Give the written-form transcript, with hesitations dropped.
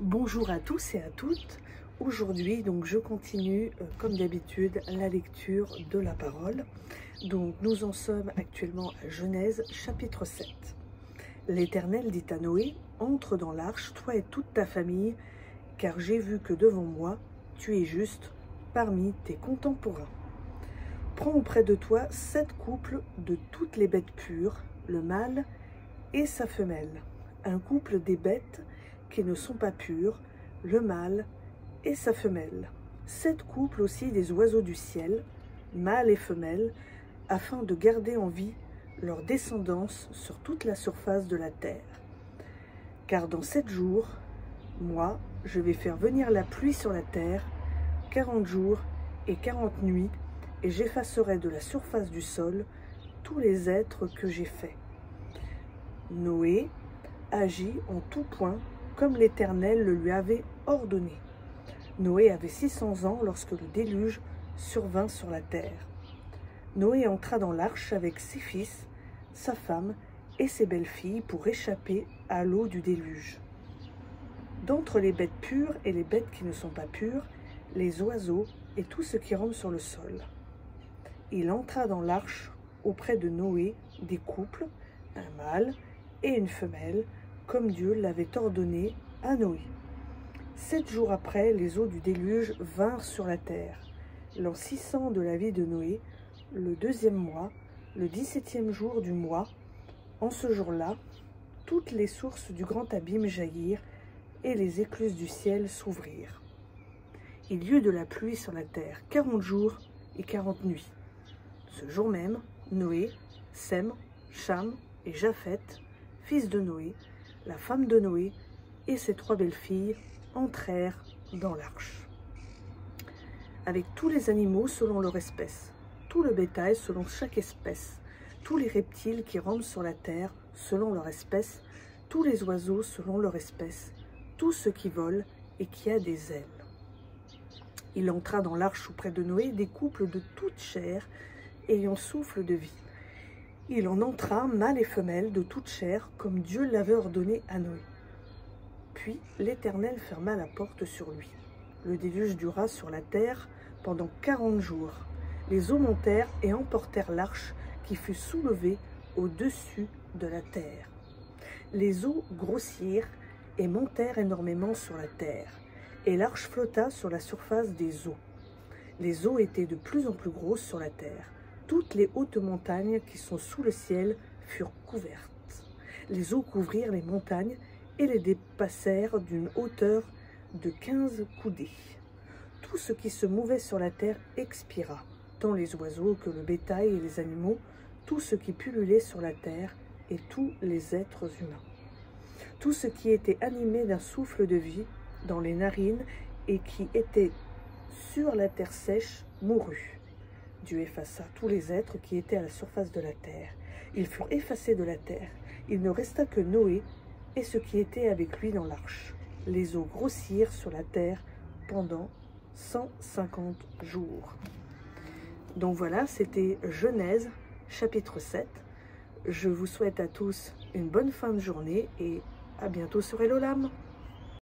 Bonjour à tous et à toutes. Aujourd'hui, donc, je continue, comme d'habitude, la lecture de la parole. Donc, nous en sommes actuellement à Genèse, chapitre 7. L'Éternel dit à Noé, « Entre dans l'arche, toi et toute ta famille, car j'ai vu que devant moi, tu es juste parmi tes contemporains. Prends auprès de toi 7 couples de toutes les bêtes pures, le mâle et sa femelle, un couple des bêtes qui ne sont pas pures, le mâle et sa femelle, 7 couples aussi des oiseaux du ciel, mâle et femelle, afin de garder en vie leur descendance sur toute la surface de la terre. Car dans 7 jours, moi, je vais faire venir la pluie sur la terre, 40 jours et 40 nuits, et j'effacerai de la surface du sol tous les êtres que j'ai faits. Noé agit en tout point comme l'Éternel le lui avait ordonné. Noé avait 600 ans lorsque le déluge survint sur la terre. Noé entra dans l'arche avec ses fils, sa femme et ses belles-filles pour échapper à l'eau du déluge. D'entre les bêtes pures et les bêtes qui ne sont pas pures, les oiseaux et tout ce qui rampe sur le sol. Il entra dans l'arche auprès de Noé des couples, un mâle et une femelle, comme Dieu l'avait ordonné à Noé. 7 jours après, les eaux du déluge vinrent sur la terre. L'an 600 de la vie de Noé, le 2e mois, le 17e jour du mois, en ce jour-là, toutes les sources du grand abîme jaillirent et les écluses du ciel s'ouvrirent. Il y eut de la pluie sur la terre 40 jours et 40 nuits. Ce jour même, Noé, Sem, Cham et Japheth, fils de Noé, la femme de Noé et ses 3 belles-filles entrèrent dans l'arche. Avec tous les animaux selon leur espèce, tout le bétail selon chaque espèce, tous les reptiles qui rampent sur la terre selon leur espèce, tous les oiseaux selon leur espèce, tout ce qui vole et qui a des ailes. Il entra dans l'arche auprès de Noé des couples de toute chair ayant souffle de vie. Il en entra, mâle et femelle, de toute chair, comme Dieu l'avait ordonné à Noé. Puis l'Éternel ferma la porte sur lui. Le déluge dura sur la terre pendant 40 jours. Les eaux montèrent et emportèrent l'arche qui fut soulevée au-dessus de la terre. Les eaux grossirent et montèrent énormément sur la terre, et l'arche flotta sur la surface des eaux. Les eaux étaient de plus en plus grosses sur la terre. Toutes les hautes montagnes qui sont sous le ciel furent couvertes. Les eaux couvrirent les montagnes et les dépassèrent d'une hauteur de 15 coudées. Tout ce qui se mouvait sur la terre expira, tant les oiseaux que le bétail et les animaux, tout ce qui pullulait sur la terre et tous les êtres humains. Tout ce qui était animé d'un souffle de vie dans les narines et qui était sur la terre sèche mourut. Dieu effaça tous les êtres qui étaient à la surface de la terre. Ils furent effacés de la terre. Il ne resta que Noé et ce qui était avec lui dans l'arche. Les eaux grossirent sur la terre pendant 150 jours. Donc voilà, c'était Genèse, chapitre 7. Je vous souhaite à tous une bonne fin de journée et à bientôt sur Elolam.